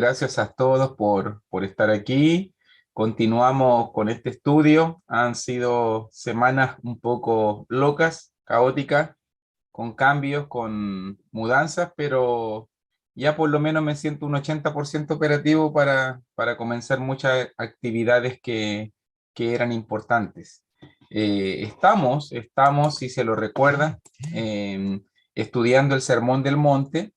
Gracias a todos por estar aquí. Continuamos con este estudio. Han sido semanas un poco locas, caóticas, con cambios, con mudanzas, pero ya por lo menos me siento un 80% operativo para comenzar muchas actividades que eran importantes. Estamos, si se lo recuerdan, estudiando el Sermón del Monte.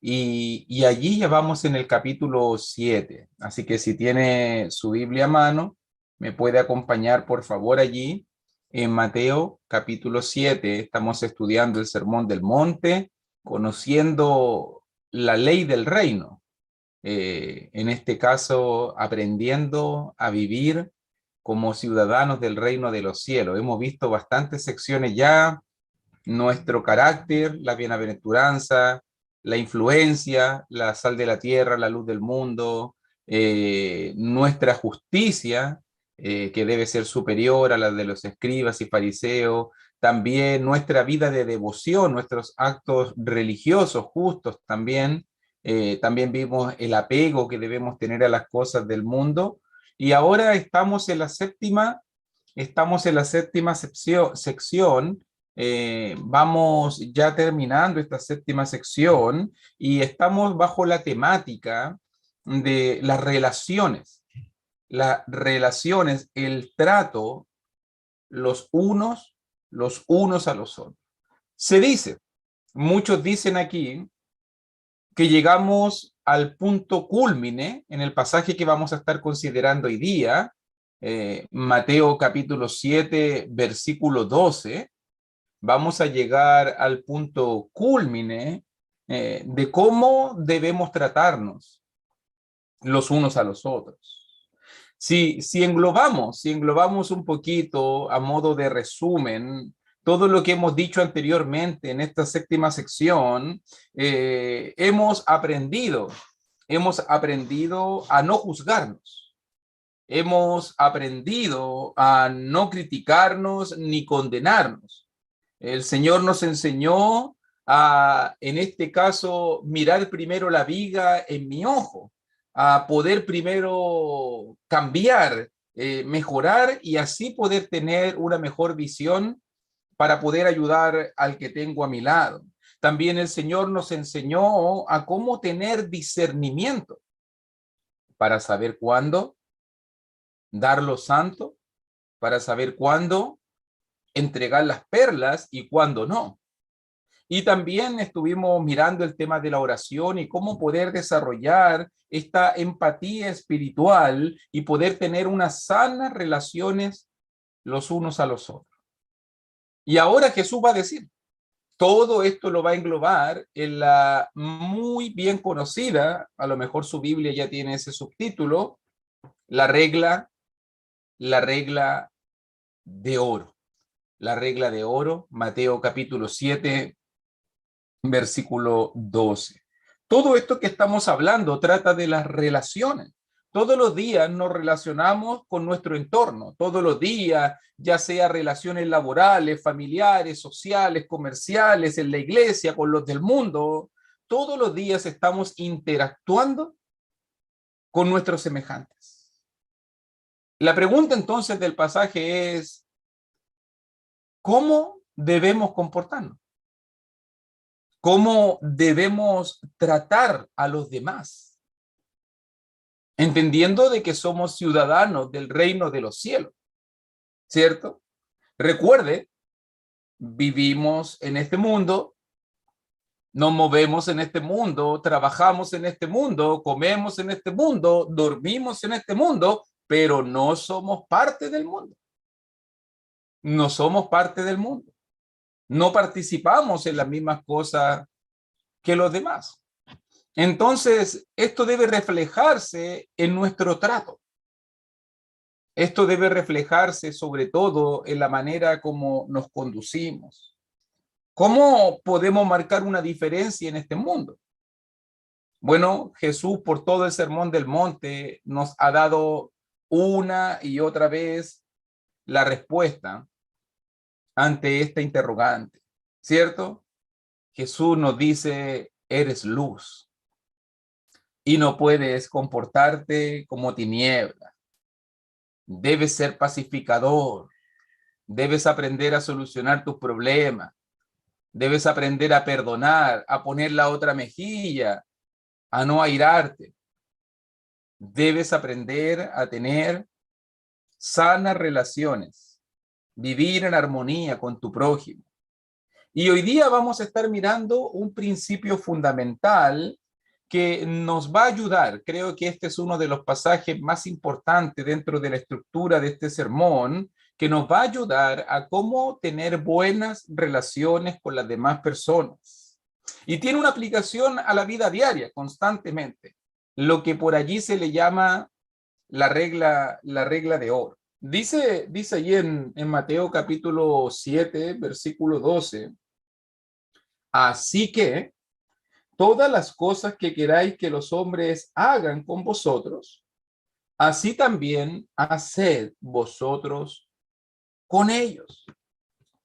Y allí ya vamos en el capítulo 7. Así que si tiene su Biblia a mano, me puede acompañar por favor allí en Mateo capítulo 7. Estamos estudiando el Sermón del Monte, conociendo la ley del reino. En este caso, aprendiendo a vivir como ciudadanos del reino de los cielos. Hemos visto bastantes secciones ya, nuestro carácter, la bienaventuranza, la influencia, la sal de la tierra, la luz del mundo, nuestra justicia, que debe ser superior a la de los escribas y fariseos, también nuestra vida de devoción, nuestros actos religiosos justos también. También vimos el apego que debemos tener a las cosas del mundo. Y ahora estamos en la séptima sección. Vamos ya terminando esta séptima sección y estamos bajo la temática de las relaciones, el trato los unos a los otros. Se dice, muchos dicen aquí que llegamos al punto cúlmine en el pasaje que vamos a estar considerando hoy día, Mateo capítulo 7, versículo 12. Vamos a llegar al punto cúlmine de cómo debemos tratarnos los unos a los otros. Si englobamos un poquito a modo de resumen todo lo que hemos dicho anteriormente en esta séptima sección, hemos aprendido a no juzgarnos, hemos aprendido a no criticarnos ni condenarnos. El Señor nos enseñó a, en este caso, mirar primero la viga en mi ojo, a poder primero cambiar, mejorar y así poder tener una mejor visión para poder ayudar al que tengo a mi lado. También el Señor nos enseñó a cómo tener discernimiento para saber cuándo dar lo santo, para saber cuándo entregar las perlas y cuándo no. Y también estuvimos mirando el tema de la oración y cómo poder desarrollar esta empatía espiritual y poder tener unas sanas relaciones los unos a los otros. Y ahora Jesús va a decir, todo esto lo va a englobar en la muy bien conocida, a lo mejor su Biblia ya tiene ese subtítulo, la regla de oro. La regla de oro, Mateo capítulo 7, versículo 12. Todo esto que estamos hablando trata de las relaciones. Todos los días nos relacionamos con nuestro entorno, todos los días, ya sea relaciones laborales, familiares, sociales, comerciales, en la iglesia, con los del mundo, todos los días estamos interactuando con nuestros semejantes. La pregunta entonces del pasaje es, ¿cómo debemos comportarnos? ¿Cómo debemos tratar a los demás? Entendiendo de que somos ciudadanos del reino de los cielos, ¿cierto? Recuerde, vivimos en este mundo, nos movemos en este mundo, trabajamos en este mundo, comemos en este mundo, dormimos en este mundo, pero no somos parte del mundo. No somos parte del mundo. No participamos en las mismas cosas que los demás. Entonces, esto debe reflejarse en nuestro trato. Esto debe reflejarse sobre todo en la manera como nos conducimos. ¿Cómo podemos marcar una diferencia en este mundo? Bueno, Jesús por todo el Sermón del Monte nos ha dado una y otra vez la respuesta ante esta interrogante, ¿cierto? Jesús nos dice, eres luz. y no puedes comportarte como tiniebla. Debes ser pacificador, debes aprender a solucionar tus problemas, debes aprender a perdonar, a poner la otra mejilla, a no airarte. Debes aprender a tener sanas relaciones, vivir en armonía con tu prójimo. Y hoy día vamos a estar mirando un principio fundamental que nos va a ayudar. Creo que este es uno de los pasajes más importantes dentro de la estructura de este sermón, que nos va a ayudar a cómo tener buenas relaciones con las demás personas. Y tiene una aplicación a la vida diaria, constantemente. Lo que por allí se le llama la regla de oro. Dice allí en Mateo capítulo 7, versículo 12, así que todas las cosas que queráis que los hombres hagan con vosotros, así también haced vosotros con ellos.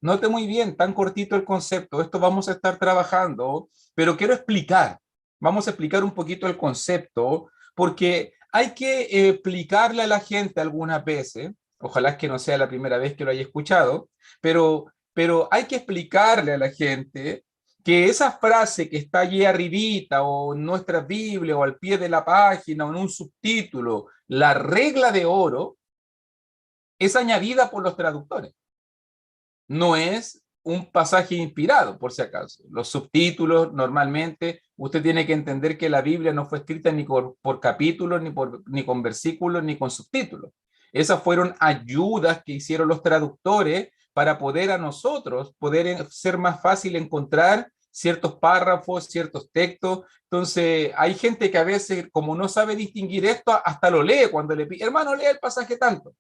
Note muy bien, tan cortito el concepto, esto vamos a estar trabajando, pero quiero explicar, vamos a explicar un poquito el concepto, porque hay que explicarle a la gente algunas veces, ojalá que no sea la primera vez que lo haya escuchado, pero hay que explicarle a la gente que esa frase que está allí arribita o en nuestra Biblia o al pie de la página o en un subtítulo, la regla de oro, es añadida por los traductores. No es un pasaje inspirado, por si acaso. Los subtítulos, normalmente, usted tiene que entender que la Biblia no fue escrita ni por capítulos, ni con versículos, ni con subtítulos. Esas fueron ayudas que hicieron los traductores para poder a nosotros, poder ser más fácil encontrar ciertos párrafos, ciertos textos. Entonces, hay gente que a veces, como no sabe distinguir esto, hasta lo lee cuando le pide, hermano, lea el pasaje tanto.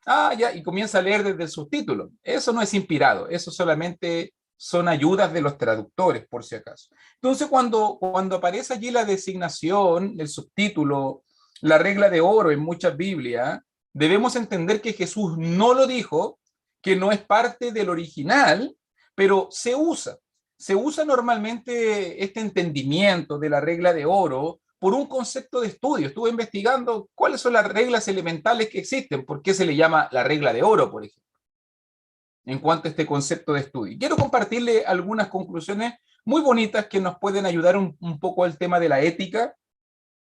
Ah, ya, y comienza a leer desde el subtítulo. Eso no es inspirado, eso solamente son ayudas de los traductores, por si acaso. Entonces, cuando aparece allí la designación, el subtítulo, la regla de oro en muchas Biblias, debemos entender que Jesús no lo dijo, que no es parte del original, pero se usa. Se usa normalmente este entendimiento de la regla de oro por un concepto de estudio. Estuve investigando cuáles son las reglas elementales que existen, por qué se le llama la regla de oro, por ejemplo, en cuanto a este concepto de estudio. Quiero compartirle algunas conclusiones muy bonitas que nos pueden ayudar un poco al tema de la ética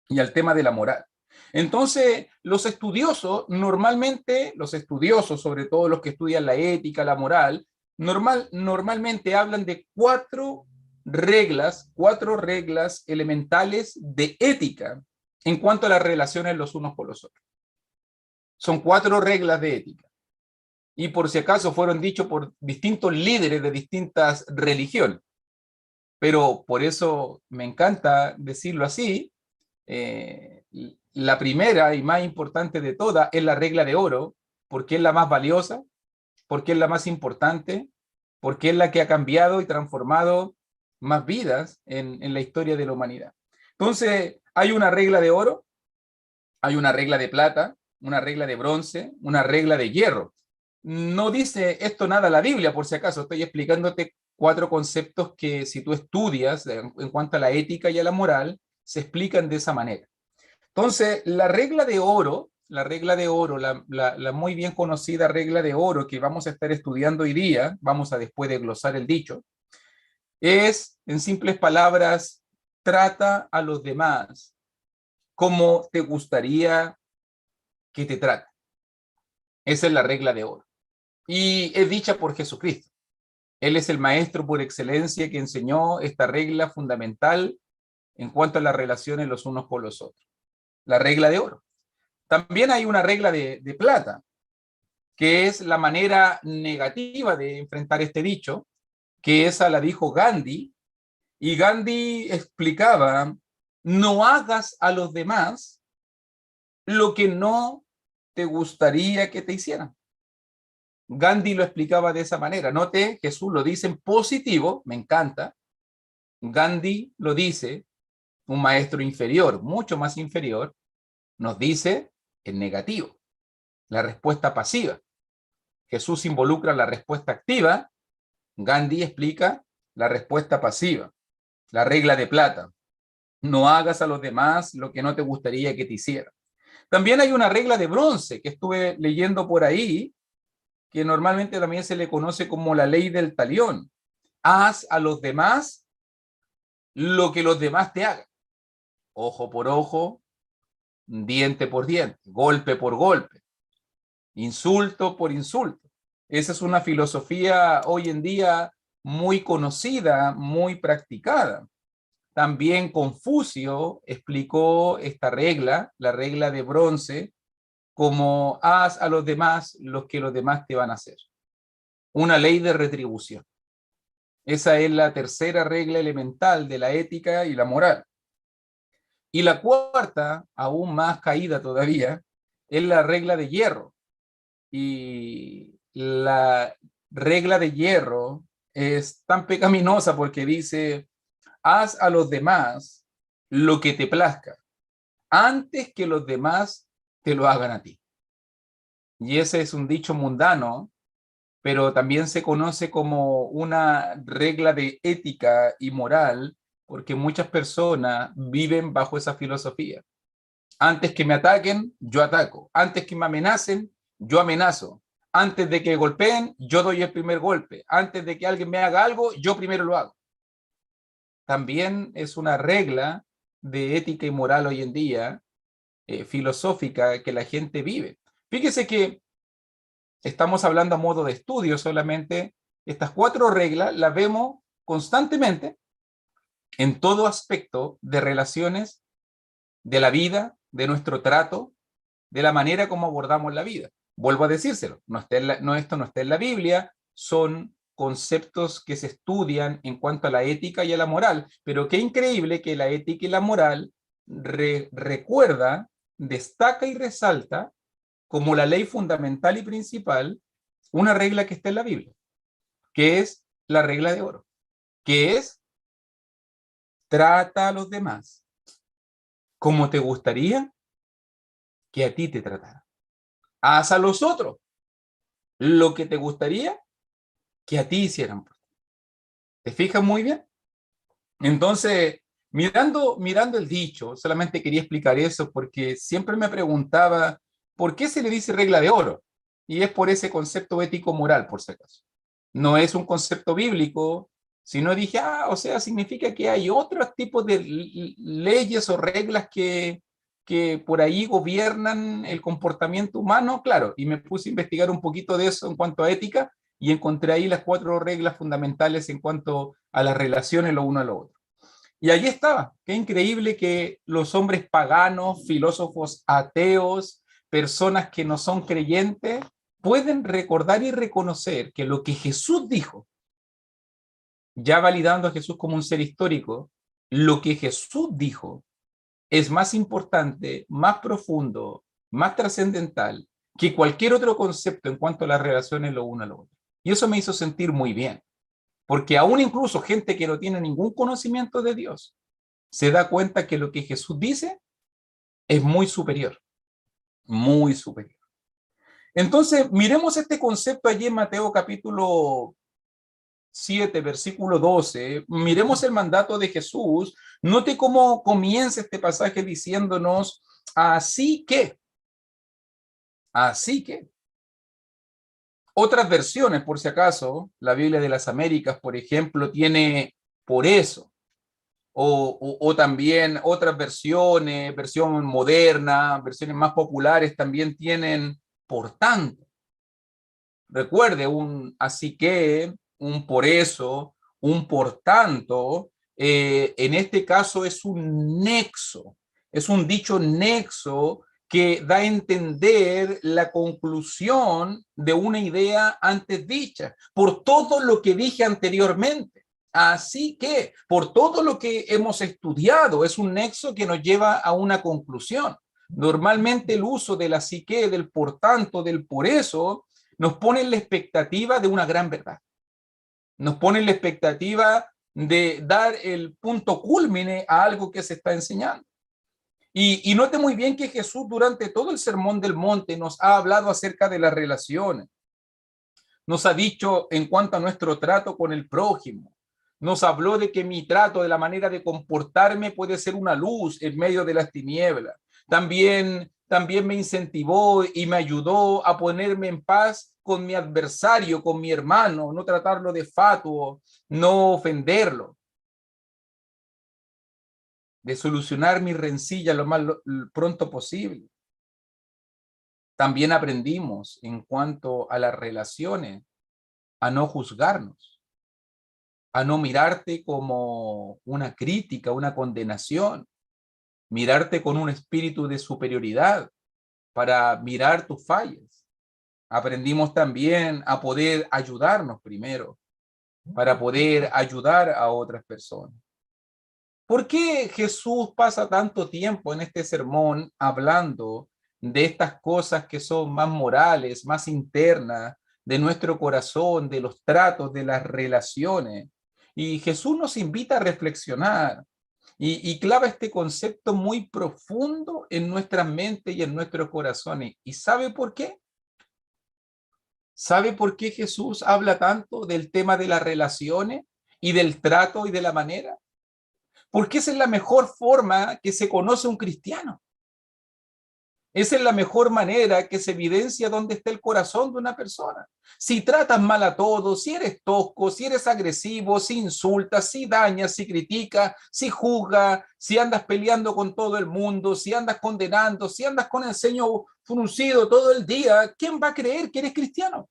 y al tema de la moral. Entonces, los estudiosos, normalmente, los estudiosos, sobre todo los que estudian la ética, la moral, normalmente hablan de cuatro reglas elementales de ética en cuanto a las relaciones los unos con los otros. Son cuatro reglas de ética. Y por si acaso fueron dichos por distintos líderes de distintas religiones. Pero por eso me encanta decirlo así. Eh, la primera y más importante de todas es la regla de oro, porque es la más valiosa, porque es la más importante, porque es la que ha cambiado y transformado más vidas en la historia de la humanidad. Entonces, hay una regla de oro, hay una regla de plata, una regla de bronce, una regla de hierro. No dice esto nada la Biblia, por si acaso, estoy explicándote cuatro conceptos que si tú estudias en cuanto a la ética y a la moral, se explican de esa manera. Entonces, la muy bien conocida regla de oro que vamos a estar estudiando hoy día, vamos a después de glosar el dicho, es, en simples palabras, trata a los demás como te gustaría que te traten. Esa es la regla de oro. Y es dicha por Jesucristo. Él es el maestro por excelencia que enseñó esta regla fundamental en cuanto a las relaciones los unos con los otros. La regla de oro. También hay una regla de plata, que es la manera negativa de enfrentar este dicho, que esa la dijo Gandhi, y Gandhi explicaba, no hagas a los demás lo que no te gustaría que te hicieran. Gandhi lo explicaba de esa manera. Note, Jesús lo dice en positivo, me encanta. Gandhi lo dice, un maestro inferior, mucho más inferior, nos dice en negativo, la respuesta pasiva. Jesús involucra la respuesta activa, Gandhi explica la respuesta pasiva, la regla de plata. No hagas a los demás lo que no te gustaría que te hicieran. También hay una regla de bronce que estuve leyendo por ahí, que normalmente también se le conoce como la ley del talión. Haz a los demás lo que los demás te hagan. Ojo por ojo, diente por diente, golpe por golpe, insulto por insulto. Esa es una filosofía hoy en día muy conocida, muy practicada. También Confucio explicó esta regla, la regla de bronce, como haz a los demás lo que los demás te van a hacer. Una ley de retribución. Esa es la tercera regla elemental de la ética y la moral. Y la cuarta, aún más caída todavía, es la regla de hierro. Y la regla de hierro es tan pecaminosa porque dice, haz a los demás lo que te plazca, antes que los demás te lo hagan a ti. Y ese es un dicho mundano, pero también se conoce como una regla de ética y moral, porque muchas personas viven bajo esa filosofía. Antes que me ataquen, yo ataco. Antes que me amenacen, yo amenazo. Antes de que golpeen, yo doy el primer golpe. Antes de que alguien me haga algo, yo primero lo hago. También es una regla de ética y moral hoy en día, filosófica, que la gente vive. Fíjese que estamos hablando a modo de estudio solamente. Estas 4 reglas las vemos constantemente en todo aspecto de relaciones, de la vida, de nuestro trato, de la manera como abordamos la vida. Vuelvo a decírselo, esto no está en la Biblia, son conceptos que se estudian en cuanto a la ética y a la moral, pero qué increíble que la ética y la moral recuerda, destaca y resalta como la ley fundamental y principal una regla que está en la Biblia, que es la regla de oro, que es trata a los demás como te gustaría que a ti te trataran. Haz a los otros lo que te gustaría que a ti hicieran. ¿Te fijas muy bien? Entonces, mirando el dicho, solamente quería explicar eso porque siempre me preguntaba por qué se le dice regla de oro. Y es por ese concepto ético-moral, por si acaso. No es un concepto bíblico, sino dije, o sea, significa que hay otros tipos de leyes o reglas que por ahí gobiernan el comportamiento humano, claro, y me puse a investigar un poquito de eso en cuanto a ética y encontré ahí las 4 reglas fundamentales en cuanto a las relaciones lo uno a lo otro. Y allí estaba, qué increíble que los hombres paganos, filósofos ateos, personas que no son creyentes, pueden recordar y reconocer que lo que Jesús dijo, ya validando a Jesús como un ser histórico, lo que Jesús dijo es más importante, más profundo, más trascendental que cualquier otro concepto en cuanto a las relaciones lo uno a lo otro. Y eso me hizo sentir muy bien, porque aún incluso gente que no tiene ningún conocimiento de Dios se da cuenta que lo que Jesús dice es muy superior, muy superior. Entonces, miremos este concepto allí en Mateo capítulo 7, versículo 12, miremos el mandato de Jesús. Note cómo comienza este pasaje diciéndonos, así que. Otras versiones, por si acaso, la Biblia de las Américas, por ejemplo, tiene por eso, o también otras versiones, versión moderna, versiones más populares también tienen por tanto. Recuerde, un así que, un por eso, un por tanto, en este caso es un nexo, es un dicho nexo que da a entender la conclusión de una idea antes dicha, por todo lo que dije anteriormente. Así que, por todo lo que hemos estudiado, es un nexo que nos lleva a una conclusión. Normalmente el uso del así que, del por tanto, del por eso, nos pone en la expectativa de una gran verdad. Nos pone en la expectativa de dar el punto cúlmine a algo que se está enseñando. Y note muy bien que Jesús durante todo el Sermón del Monte nos ha hablado acerca de las relaciones. Nos ha dicho en cuanto a nuestro trato con el prójimo. Nos habló de que mi trato, de la manera de comportarme, puede ser una luz en medio de las tinieblas. También me incentivó y me ayudó a ponerme en paz con mi adversario, con mi hermano, no tratarlo de fatuo, no ofenderlo, de solucionar mi rencilla lo más pronto posible. También aprendimos en cuanto a las relaciones a no juzgarnos, a no mirarte como una crítica, una condenación, mirarte con un espíritu de superioridad para mirar tus fallas. Aprendimos también a poder ayudarnos primero, para poder ayudar a otras personas. ¿Por qué Jesús pasa tanto tiempo en este sermón hablando de estas cosas que son más morales, más internas, de nuestro corazón, de los tratos, de las relaciones? Y Jesús nos invita a reflexionar y clava este concepto muy profundo en nuestra mente y en nuestros corazones. ¿Y sabe por qué? ¿Sabe por qué Jesús habla tanto del tema de las relaciones y del trato y de la manera? Porque esa es la mejor forma que se conoce un cristiano. Esa es la mejor manera que se evidencia dónde está el corazón de una persona. Si tratas mal a todos, si eres tosco, si eres agresivo, si insultas, si dañas, si criticas, si juzgas, si andas peleando con todo el mundo, si andas condenando, si andas con el ceño fruncido todo el día, ¿quién va a creer que eres cristiano?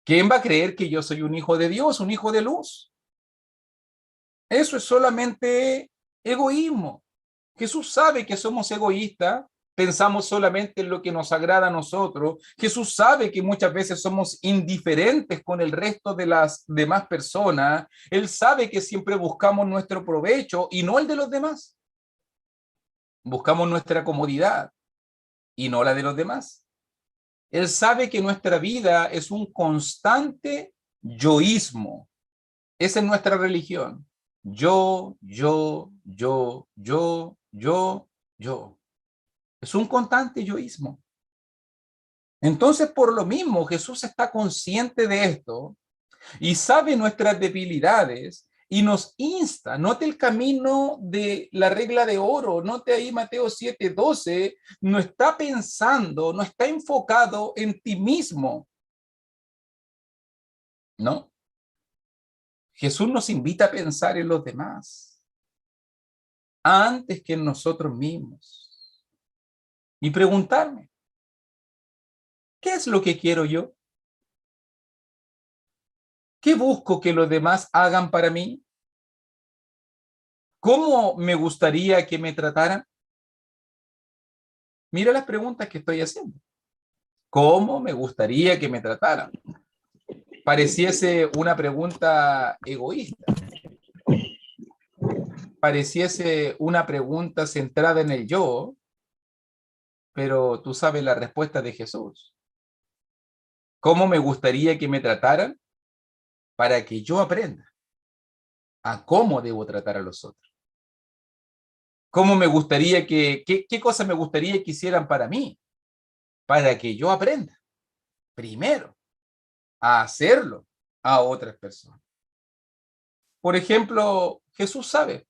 ¿Quién va a creer que yo soy un hijo de Dios, un hijo de luz? Eso es solamente egoísmo. Jesús sabe que somos egoístas, pensamos solamente en lo que nos agrada a nosotros. Jesús sabe que muchas veces somos indiferentes con el resto de las demás personas. Él sabe que siempre buscamos nuestro provecho y no el de los demás. Buscamos nuestra comodidad y no la de los demás. Él sabe que nuestra vida es un constante yoísmo. Esa es nuestra religión. Yo. Es un constante yoísmo. Entonces, por lo mismo, Jesús está consciente de esto y sabe nuestras debilidades y nos insta. Note el camino de la regla de oro. Note ahí Mateo 7:12. No está pensando, no está enfocado en ti mismo. No. Jesús nos invita a pensar en los demás antes que en nosotros mismos y preguntarme, ¿qué es lo que quiero yo? ¿Qué busco que los demás hagan para mí? ¿Cómo me gustaría que me trataran? Mira las preguntas que estoy haciendo. ¿Cómo me gustaría que me trataran? Pareciese una pregunta egoísta. Pareciese una pregunta centrada en el yo, pero tú sabes la respuesta de Jesús. ¿Cómo me gustaría que me trataran? Para que yo aprenda a cómo debo tratar a los otros. ¿Cómo me gustaría qué cosas me gustaría que hicieran para mí? Para que yo aprenda primero a hacerlo a otras personas. Por ejemplo, Jesús sabe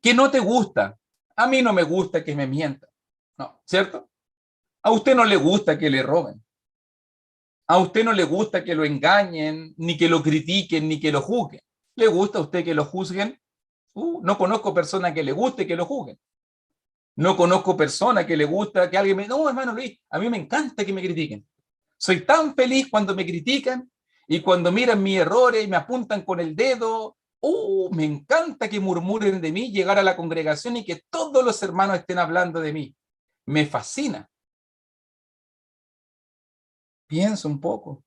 que no te gusta. A mí no me gusta que me mientan. No, ¿cierto? A usted no le gusta que le roben. A usted no le gusta que lo engañen, ni que lo critiquen, ni que lo juzguen. ¿Le gusta a usted que lo juzguen? No conozco persona que le guste que lo juzguen. No conozco persona que le gusta que alguien me... No, hermano Luis, a mí me encanta que me critiquen. Soy tan feliz cuando me critican y cuando miran mis errores y me apuntan con el dedo. Me encanta que murmuren de mí, llegar a la congregación y que todos los hermanos estén hablando de mí. Me fascina. Piensa un poco.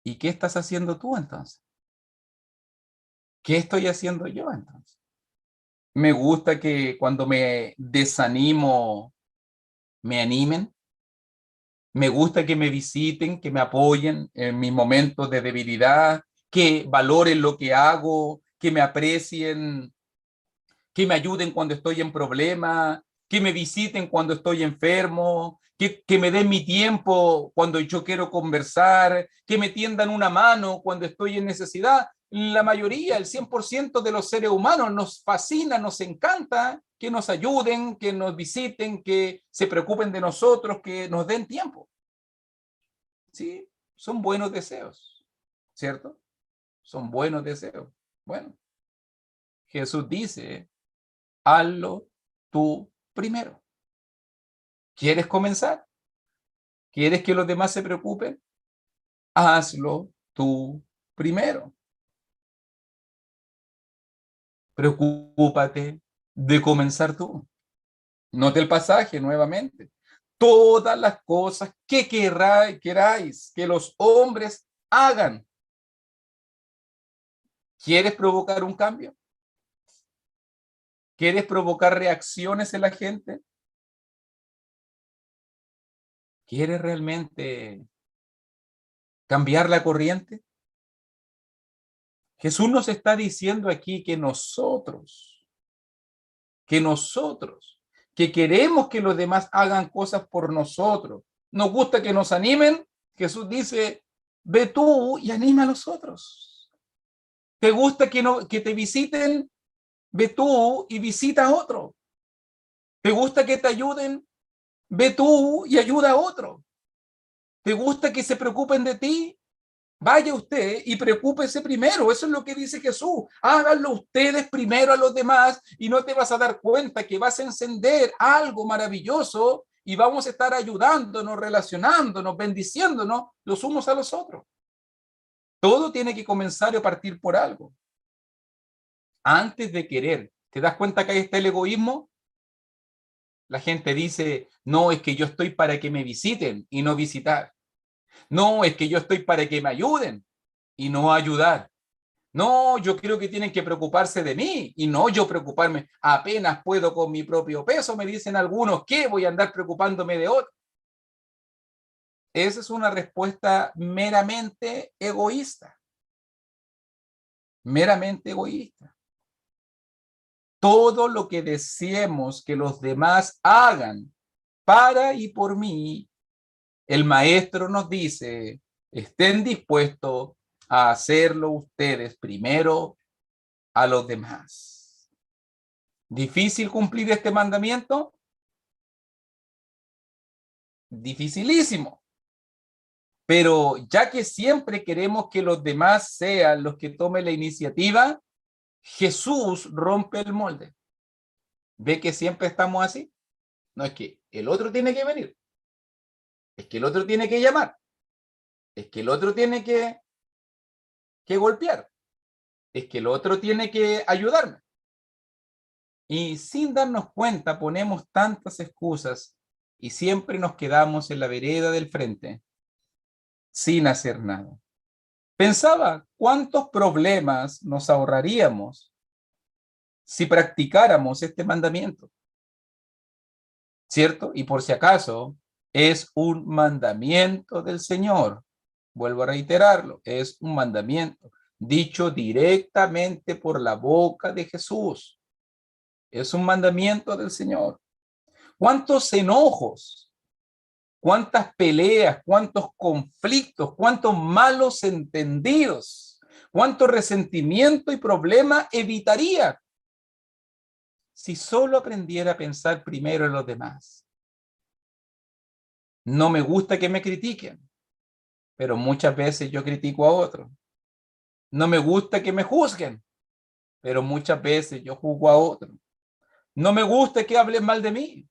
¿Y qué estás haciendo tú entonces? ¿Qué estoy haciendo yo entonces? Me gusta que cuando me desanimo, me animen. Me gusta que me visiten, que me apoyen en mis momentos de debilidad, que valoren lo que hago, que me aprecien, que me ayuden cuando estoy en problemas, que me visiten cuando estoy enfermo, que me den mi tiempo cuando yo quiero conversar, que me tiendan una mano cuando estoy en necesidad. La mayoría, el 100% de los seres humanos nos fascina, nos encanta que nos ayuden, que nos visiten, que se preocupen de nosotros, que nos den tiempo. Sí, son buenos deseos, ¿cierto? Son buenos deseos. Bueno, Jesús dice, hazlo tú primero. ¿Quieres comenzar? ¿Quieres que los demás se preocupen? Hazlo tú primero. Preocúpate de comenzar tú. Note el pasaje nuevamente. Todas las cosas que queráis que los hombres hagan. ¿Quieres provocar un cambio? ¿Quieres provocar reacciones en la gente? ¿Quieres realmente cambiar la corriente? Jesús nos está diciendo aquí que nosotros, que queremos que los demás hagan cosas por nosotros, nos gusta que nos animen. Jesús dice, ve tú y anima a los otros. ¿Te gusta que te visiten? Ve tú y visita a otro. ¿Te gusta que te ayuden? Ve tú y ayuda a otro. ¿Te gusta que se preocupen de ti? Vaya usted y preocúpese primero. Eso es lo que dice Jesús. Háganlo ustedes primero a los demás y no te vas a dar cuenta que vas a encender algo maravilloso y vamos a estar ayudándonos, relacionándonos, bendiciéndonos los unos a los otros. Todo tiene que comenzar a partir por algo. Antes de querer. ¿Te das cuenta que ahí está el egoísmo? La gente dice, no, es que yo estoy para que me visiten y no visitar. No, es que yo estoy para que me ayuden y no ayudar. No, yo creo que tienen que preocuparse de mí y no yo preocuparme. Apenas puedo con mi propio peso, me dicen algunos, ¿qué voy a andar preocupándome de otro? Esa es una respuesta meramente egoísta. Meramente egoísta. Todo lo que deseemos que los demás hagan para y por mí, el maestro nos dice, estén dispuestos a hacerlo ustedes primero a los demás. ¿Difícil cumplir este mandamiento? Dificilísimo. Pero ya que siempre queremos que los demás sean los que tomen la iniciativa, Jesús rompe el molde. ¿Ve que siempre estamos así? No es que el otro tiene que venir, es que el otro tiene que llamar, es que el otro tiene que golpear, es que el otro tiene que ayudarme. Y sin darnos cuenta ponemos tantas excusas y siempre nos quedamos en la vereda del frente sin hacer nada. Pensaba cuántos problemas nos ahorraríamos si practicáramos este mandamiento, ¿cierto? Y por si acaso, es un mandamiento del Señor. Vuelvo a reiterarlo, es un mandamiento dicho directamente por la boca de Jesús. Es un mandamiento del Señor. ¿Cuántos enojos, cuántas peleas, cuántos conflictos, cuántos malos entendidos, cuánto resentimiento y problema evitaría si solo aprendiera a pensar primero en los demás? No me gusta que me critiquen, pero muchas veces yo critico a otros. No me gusta que me juzguen, pero muchas veces yo juzgo a otros. No me gusta que hablen mal de mí,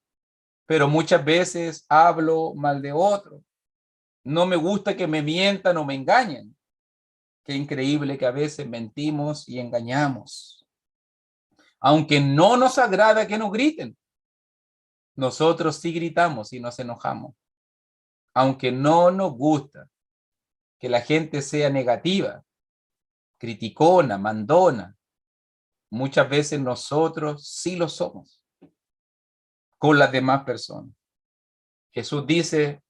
pero muchas veces hablo mal de otros. No me gusta que me mientan o me engañen. Qué increíble que a veces mentimos y engañamos. Aunque no nos agrada que nos griten, nosotros sí gritamos y nos enojamos. Aunque no nos gusta que la gente sea negativa, criticona, mandona, muchas veces nosotros sí lo somos con las demás personas. Jesús dice,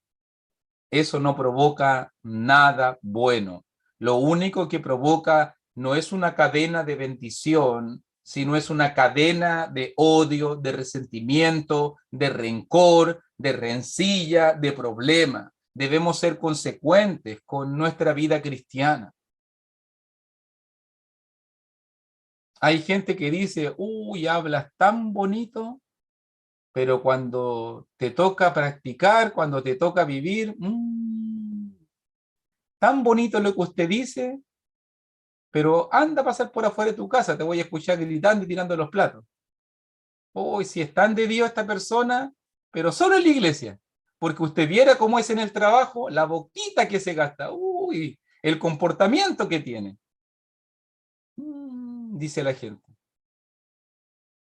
eso no provoca nada bueno. Lo único que provoca no es una cadena de bendición, sino es una cadena de odio, de resentimiento, de rencor, de rencilla, de problema. Debemos ser consecuentes con nuestra vida cristiana. Hay gente que dice, uy, hablas tan bonito, pero cuando te toca practicar, cuando te toca vivir, tan bonito lo que usted dice, pero anda a pasar por afuera de tu casa, te voy a escuchar gritando y tirando los platos. Uy, si es tan de Dios esta persona, pero solo en la iglesia, porque usted viera cómo es en el trabajo, la boquita que se gasta, uy, el comportamiento que tiene. Dice la gente.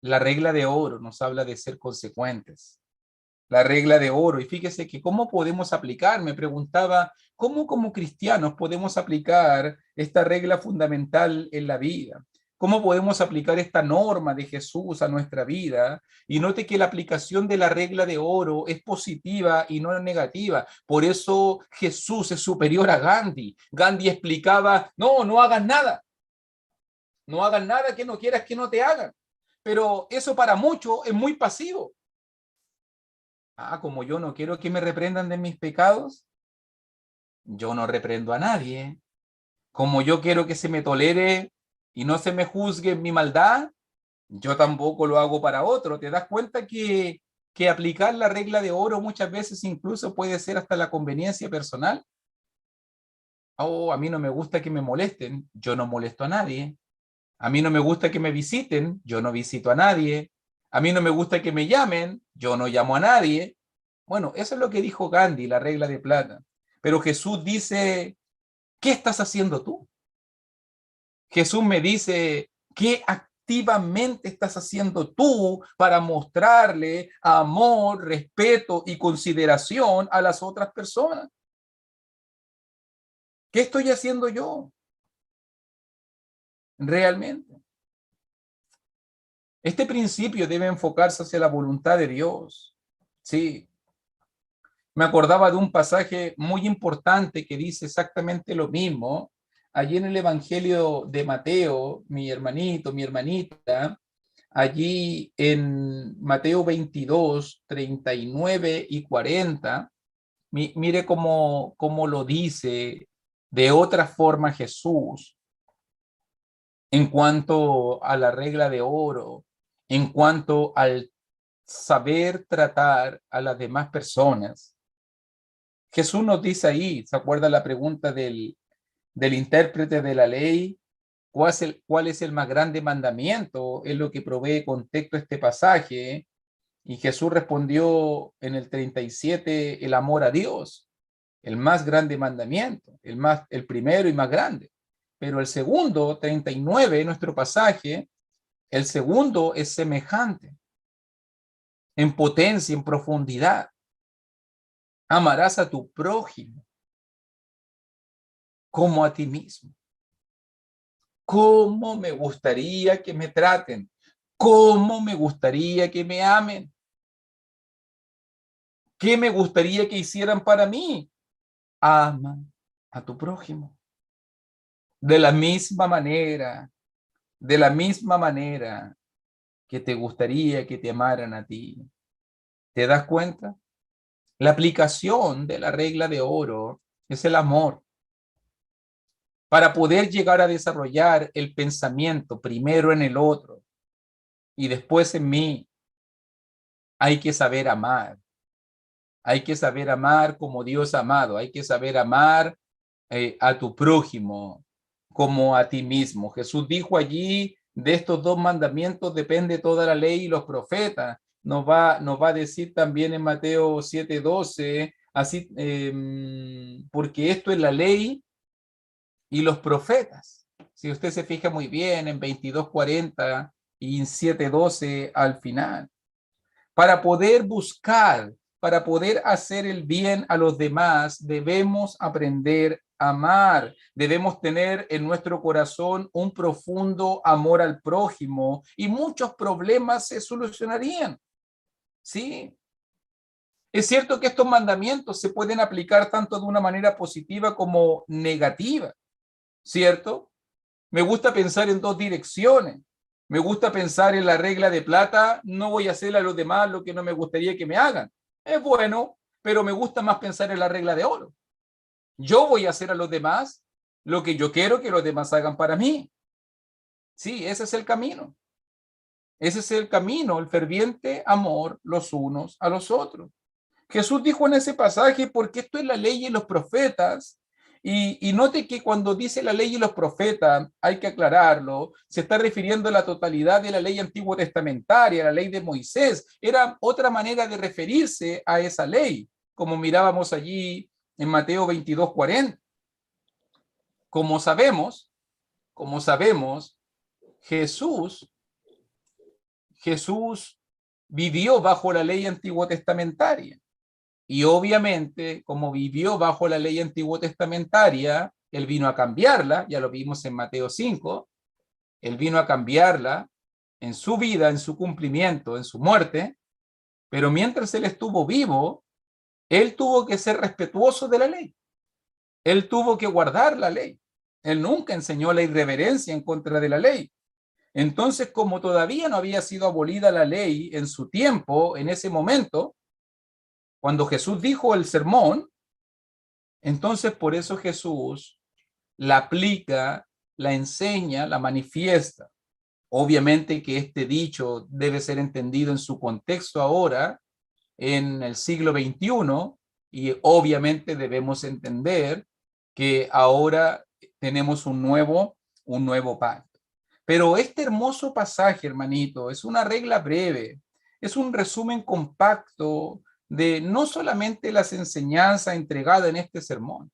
La regla de oro nos habla de ser consecuentes. La regla de oro. Y fíjese que cómo podemos aplicar, me preguntaba, ¿cómo como cristianos podemos aplicar esta regla fundamental en la vida? ¿Cómo podemos aplicar esta norma de Jesús a nuestra vida? Y note que la aplicación de la regla de oro es positiva y no negativa. Por eso Jesús es superior a Gandhi. Gandhi explicaba, no, no hagas nada. No hagas nada que no quieras que no te hagan. Pero eso para muchos es muy pasivo. Como yo no quiero que me reprendan de mis pecados, yo no reprendo a nadie. Como yo quiero que se me tolere y no se me juzgue mi maldad, yo tampoco lo hago para otro. ¿Te das cuenta que aplicar la regla de oro muchas veces incluso puede ser hasta la conveniencia personal? A mí no me gusta que me molesten, yo no molesto a nadie. A mí no me gusta que me visiten, yo no visito a nadie. A mí no me gusta que me llamen, yo no llamo a nadie. Bueno, eso es lo que dijo Gandhi, la regla de plata. Pero Jesús dice, ¿qué estás haciendo tú? Jesús me dice, ¿qué activamente estás haciendo tú para mostrarle amor, respeto y consideración a las otras personas? ¿Qué estoy haciendo yo realmente? Este principio debe enfocarse hacia la voluntad de Dios. Sí, me acordaba de un pasaje muy importante que dice exactamente lo mismo. Allí en el Evangelio de Mateo, mi hermanito, mi hermanita, allí en Mateo 22, 39 y 40, mire cómo lo dice de otra forma Jesús en cuanto a la regla de oro, en cuanto al saber tratar a las demás personas. Jesús nos dice ahí, ¿se acuerda la pregunta del intérprete de la ley? ¿Cuál es el más grande mandamiento? Es lo que provee contexto a este pasaje. Y Jesús respondió en el 37, el amor a Dios, el más grande mandamiento, el primero y más grande. Pero el segundo, 39, nuestro pasaje, el segundo es semejante en potencia, en profundidad. Amarás a tu prójimo como a ti mismo. ¿Cómo me gustaría que me traten? ¿Cómo me gustaría que me amen? ¿Qué me gustaría que hicieran para mí? Ama a tu prójimo. De la misma manera que te gustaría que te amaran a ti. ¿Te das cuenta? La aplicación de la regla de oro es el amor. Para poder llegar a desarrollar el pensamiento primero en el otro y después en mí, hay que saber amar. Hay que saber amar como Dios ha amado. Hay que saber amar a tu prójimo como a ti mismo. Jesús dijo allí, de estos dos mandamientos depende toda la ley y los profetas. Nos va a decir también en Mateo 7:12, así, porque esto es la ley y los profetas. Si usted se fija muy bien en 22:40 y en 7:12 al final. Para poder buscar, para poder hacer el bien a los demás, debemos aprender a amar. Debemos tener en nuestro corazón un profundo amor al prójimo y muchos problemas se solucionarían. Sí. Es cierto que estos mandamientos se pueden aplicar tanto de una manera positiva como negativa, ¿cierto? Me gusta pensar en dos direcciones. Me gusta pensar en la regla de plata, no voy a hacerle a los demás lo que no me gustaría que me hagan. Es bueno, pero me gusta más pensar en la regla de oro. Yo voy a hacer a los demás lo que yo quiero que los demás hagan para mí. Sí, ese es el camino. Ese es el camino, el ferviente amor los unos a los otros. Jesús dijo en ese pasaje, porque esto es la ley y los profetas, y note que cuando dice la ley y los profetas, hay que aclararlo, se está refiriendo a la totalidad de la ley antiguo testamentaria, la ley de Moisés, era otra manera de referirse a esa ley, como mirábamos allí en Mateo 22:40. Como sabemos, como sabemos, Jesús Jesús vivió bajo la ley antiguo testamentaria. Y obviamente, como vivió bajo la ley antiguo testamentaria, él vino a cambiarla, ya lo vimos en Mateo 5, él vino a cambiarla en su vida, en su cumplimiento, en su muerte, pero mientras él estuvo vivo, él tuvo que ser respetuoso de la ley, él tuvo que guardar la ley, él nunca enseñó la irreverencia en contra de la ley. Entonces, como todavía no había sido abolida la ley en su tiempo, en ese momento, cuando Jesús dijo el sermón, entonces por eso Jesús la aplica, la enseña, la manifiesta. Obviamente que este dicho debe ser entendido en su contexto ahora, en el siglo XXI, y obviamente debemos entender que ahora tenemos un nuevo pacto. Pero este hermoso pasaje, hermanito, es una regla breve, es un resumen compacto de no solamente las enseñanzas entregadas en este sermón.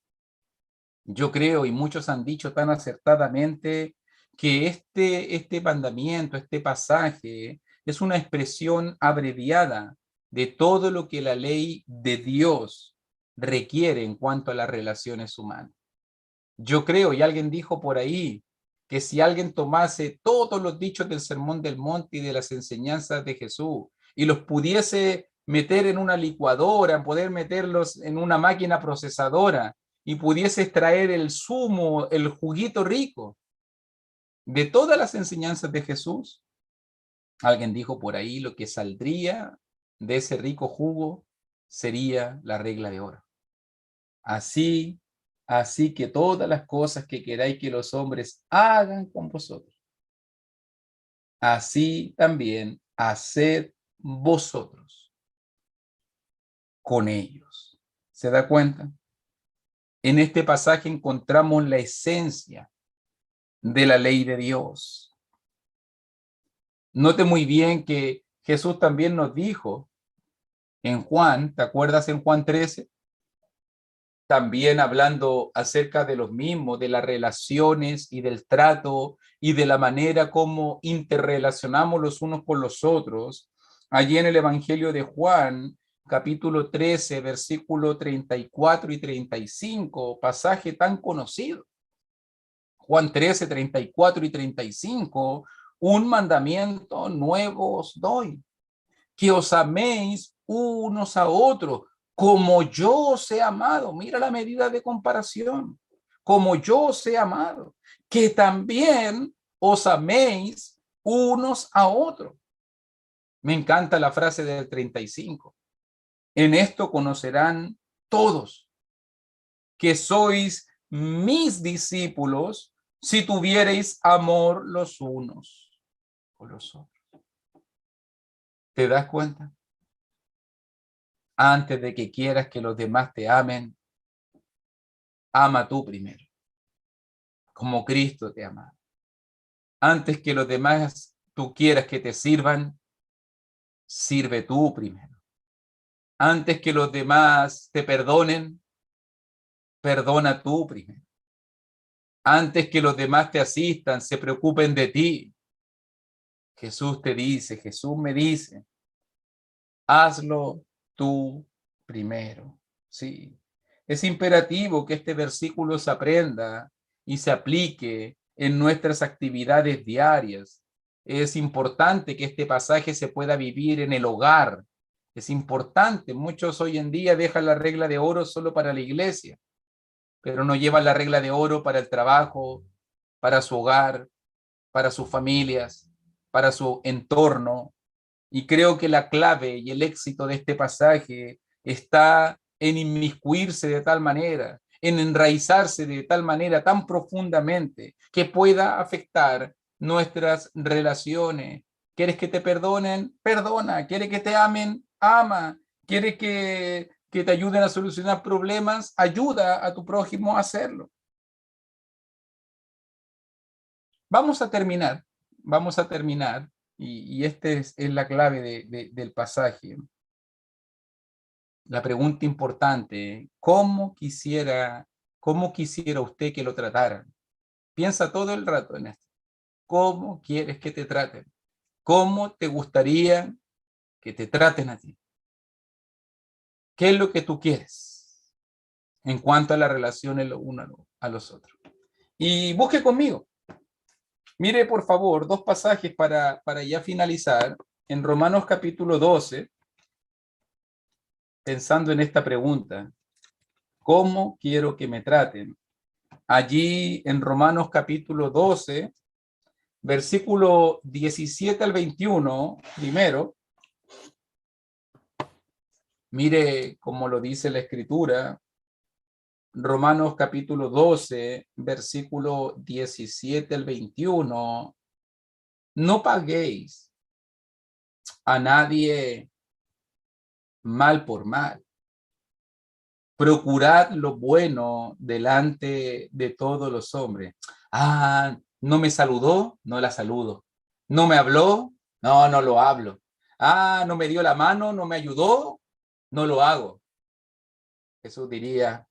Yo creo, y muchos han dicho tan acertadamente, que este mandamiento, este pasaje, es una expresión abreviada de todo lo que la ley de Dios requiere en cuanto a las relaciones humanas. Yo creo, y alguien dijo por ahí, que si alguien tomase todos los dichos del Sermón del Monte y de las enseñanzas de Jesús y los pudiese meter en una licuadora, poder meterlos en una máquina procesadora y pudiese extraer el zumo, el juguito rico de todas las enseñanzas de Jesús, alguien dijo por ahí, lo que saldría de ese rico jugo sería la regla de oro. Así que todas las cosas que queráis que los hombres hagan con vosotros, así también haced vosotros con ellos. ¿Se da cuenta? En este pasaje encontramos la esencia de la ley de Dios. Note muy bien que Jesús también nos dijo en Juan, ¿te acuerdas en Juan 13? También hablando acerca de los mismos, de las relaciones y del trato y de la manera como interrelacionamos los unos con los otros. Allí en el Evangelio de Juan, capítulo 13, versículo 34 y 35, pasaje tan conocido. Juan 13, 34 y 35, un mandamiento nuevo os doy, que os améis unos a otros, como yo os he amado. Mira la medida de comparación. Como yo os he amado, que también os améis unos a otros. Me encanta la frase del 35. En esto conocerán todos que sois mis discípulos si tuviereis amor los unos con los otros. ¿Te das cuenta? Antes de que quieras que los demás te amen, ama tú primero, como Cristo te ama. Antes que los demás tú quieras que te sirvan, sirve tú primero. Antes que los demás te perdonen, perdona tú primero. Antes que los demás te asistan, se preocupen de ti. Jesús te dice, Jesús me dice, hazlo tú primero. Sí. Es imperativo que este versículo se aprenda y se aplique en nuestras actividades diarias. Es importante que este pasaje se pueda vivir en el hogar. Es importante. Muchos hoy en día dejan la regla de oro solo para la iglesia, pero no llevan la regla de oro para el trabajo, para su hogar, para sus familias. para su entorno. Y creo que la clave y el éxito de este pasaje está en inmiscuirse de tal manera, en enraizarse de tal manera tan profundamente que pueda afectar nuestras relaciones. ¿Quieres que te perdonen? Perdona. ¿Quieres que te amen? Ama. ¿Quieres que te ayuden a solucionar problemas? Ayuda a tu prójimo a hacerlo. Vamos a terminar, y esta es la clave del pasaje. La pregunta importante, cómo quisiera usted que lo trataran? Piensa todo el rato en esto. ¿Cómo quieres que te traten? ¿Cómo te gustaría que te traten a ti? ¿Qué es lo que tú quieres en cuanto a la relación los unos a los otros? Y busque conmigo. Mire, por favor, dos pasajes para ya finalizar. En Romanos capítulo 12, pensando en esta pregunta, ¿cómo quiero que me traten? Allí en Romanos capítulo 12, versículo 17 al 21, primero, mire cómo lo dice la Escritura. Romanos capítulo 12, versículo 17 al 21. No paguéis a nadie mal por mal. Procurad lo bueno delante de todos los hombres. Ah, no me saludó, no la saludo. No me habló, no, no lo hablo. Ah, no me dio la mano, no me ayudó, no lo hago. Jesús diría,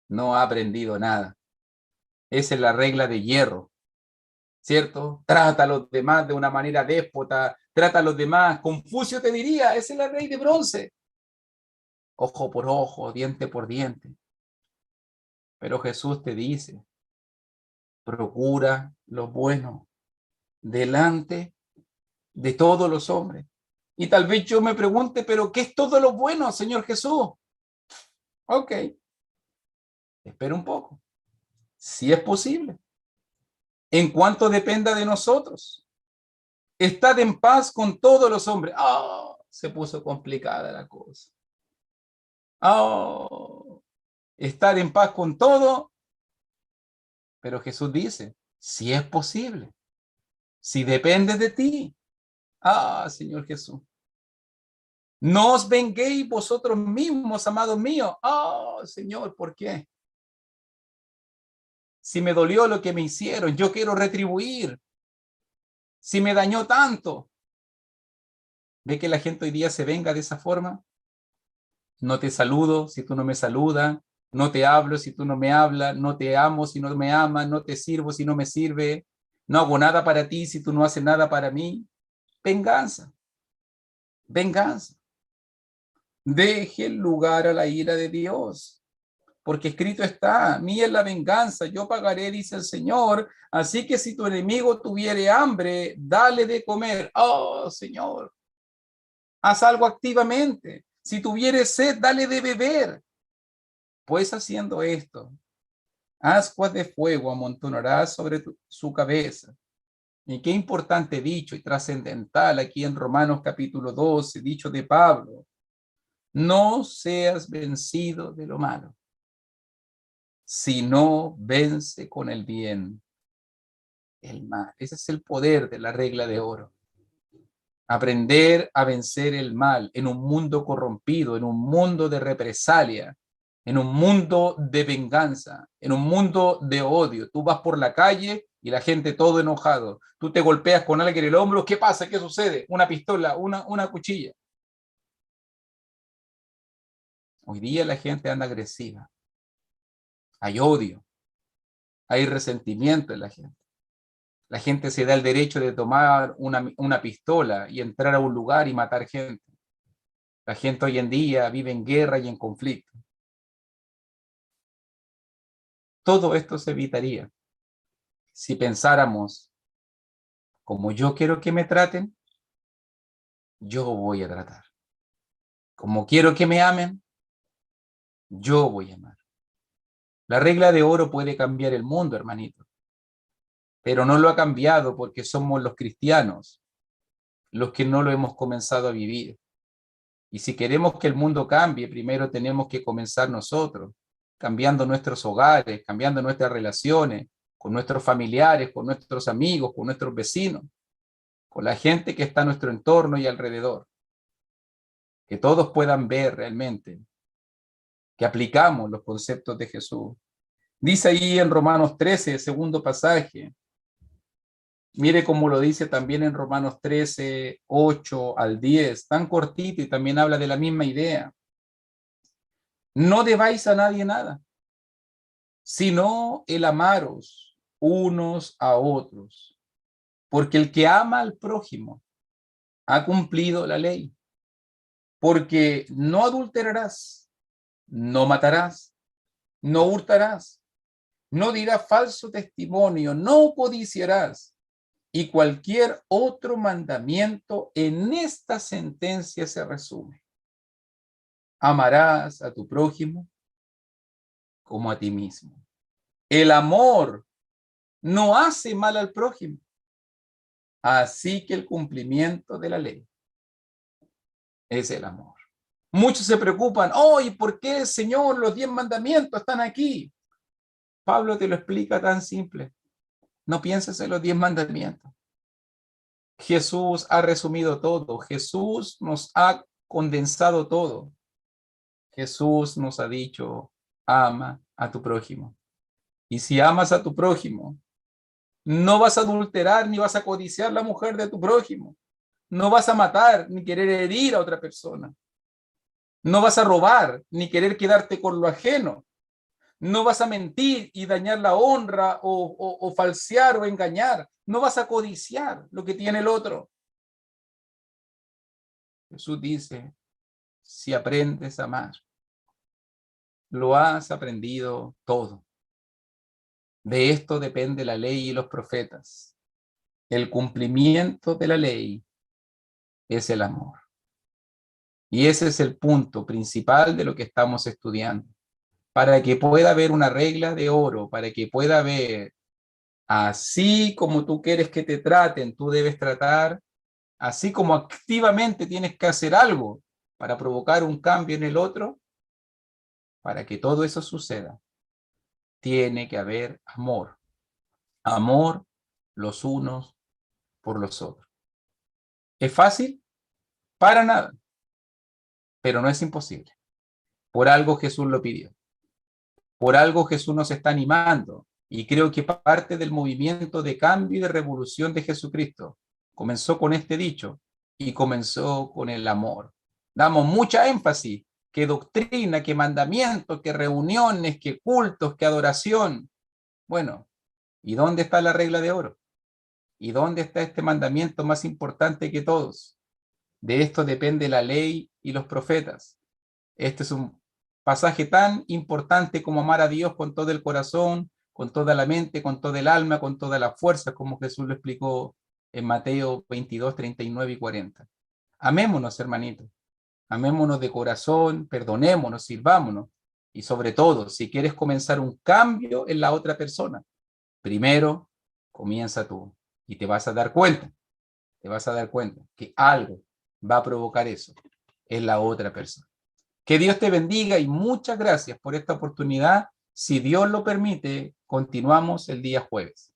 no ha aprendido nada. Esa es la regla de hierro, ¿cierto? Trata a los demás de una manera déspota, trata a los demás. Confucio te diría, esa es la ley de bronce. Ojo por ojo, diente por diente. Pero Jesús te dice, procura lo bueno delante de todos los hombres. Y tal vez yo me pregunte, pero ¿qué es todo lo bueno, Señor Jesús? Ok, espera un poco. Si es posible. En cuanto dependa de nosotros. Estad en paz con todos los hombres. Oh, se puso complicada la cosa. Oh, estar en paz con todo. Pero Jesús dice, si es posible. Si depende de ti. Ah, Señor Jesús. No os venguéis vosotros mismos, amados míos. Oh, Señor, ¿por qué? Si me dolió lo que me hicieron, yo quiero retribuir. Si me dañó tanto. ¿Ve que la gente hoy día se venga de esa forma? No te saludo si tú no me saludas, no te hablo si tú no me hablas, no te amo si no me amas, no te sirvo si no me sirve, no hago nada para ti si tú no haces nada para mí. Venganza, venganza. Deje lugar a la ira de Dios. Porque escrito está, mía es la venganza, yo pagaré, dice el Señor. Así que si tu enemigo tuviere hambre, dale de comer. Oh, Señor, haz algo activamente. Si tuviere sed, dale de beber. Pues haciendo esto, ascuas de fuego amontonarás sobre su cabeza. Y qué importante dicho y trascendental aquí en Romanos capítulo 12, dicho de Pablo. No seas vencido de lo malo, sino vence con el bien el mal. Ese es el poder de la regla de oro. Aprender a vencer el mal en un mundo corrompido, en un mundo de represalia, en un mundo de venganza, en un mundo de odio. Tú vas por la calle y la gente todo enojado. Tú te golpeas con alguien en el hombro. ¿Qué pasa? ¿Qué sucede? Una pistola, una cuchilla. Hoy día la gente anda agresiva. Hay odio. Hay resentimiento en la gente. La gente se da el derecho de tomar una pistola y entrar a un lugar y matar gente. La gente hoy en día vive en guerra y en conflicto. Todo esto se evitaría si pensáramos, como yo quiero que me traten, yo voy a tratar. Como quiero que me amen, yo voy a amar. La regla de oro puede cambiar el mundo, hermanito. pero no lo ha cambiado porque somos los cristianos los que no lo hemos comenzado a vivir. Y si queremos que el mundo cambie, primero tenemos que comenzar nosotros, cambiando nuestros hogares, cambiando nuestras relaciones con nuestros familiares, con nuestros amigos, con nuestros vecinos, con la gente que está en nuestro entorno y alrededor. Que todos puedan ver realmente que aplicamos los conceptos de Jesús. Dice ahí en Romanos 13, segundo pasaje, mire cómo lo dice también en Romanos 13, 8 al 10, tan cortito y también habla de la misma idea. No debáis a nadie nada, sino el amaros unos a otros, porque el que ama al prójimo ha cumplido la ley, porque no adulterarás, no matarás, no hurtarás, no dirás falso testimonio, no codiciarás, y cualquier otro mandamiento en esta sentencia se resume. Amarás a tu prójimo como a ti mismo. El amor no hace mal al prójimo, así que el cumplimiento de la ley es el amor. Muchos se preocupan, ¿y por qué, Señor, los 10 mandamientos están aquí? Pablo te lo explica tan simple. No pienses en los 10 mandamientos. Jesús ha resumido todo. Jesús nos ha condensado todo. Jesús nos ha dicho, ama a tu prójimo. Y si amas a tu prójimo, no vas a adulterar ni vas a codiciar la mujer de tu prójimo. No vas a matar ni querer herir a otra persona. No vas a robar ni querer quedarte con lo ajeno. No vas a mentir y dañar la honra o falsear o engañar. No vas a codiciar lo que tiene el otro. Jesús dice, si aprendes a amar, lo has aprendido todo. De esto depende la ley y los profetas. El cumplimiento de la ley es el amor. Y ese es el punto principal de lo que estamos estudiando. Para que pueda haber una regla de oro, para que pueda haber, así como tú quieres que te traten, tú debes tratar, así como activamente tienes que hacer algo para provocar un cambio en el otro, para que todo eso suceda, tiene que haber amor. Amor los unos por los otros. ¿Es fácil? Para nada, pero no es imposible. Por algo Jesús lo pidió. Por algo Jesús nos está animando. Y creo que parte del movimiento de cambio y de revolución de Jesucristo comenzó con este dicho y comenzó con el amor. Damos mucha énfasis, que doctrina, que mandamientos, que reuniones, que cultos, que adoración. Bueno, ¿y dónde está la regla de oro? ¿Y dónde está este mandamiento más importante que todos? De esto depende la ley y los profetas. Este es un pasaje tan importante como amar a Dios con todo el corazón, con toda la mente, con toda el alma, con toda la fuerza, como Jesús lo explicó en Mateo 22, 39 y 40. Amémonos, hermanitos. Amémonos de corazón, perdonémonos, sirvámonos. Y sobre todo, si quieres comenzar un cambio en la otra persona, primero comienza tú y te vas a dar cuenta que algo va a provocar eso en la otra persona. Que Dios te bendiga y muchas gracias por esta oportunidad. Si Dios lo permite, continuamos el día jueves.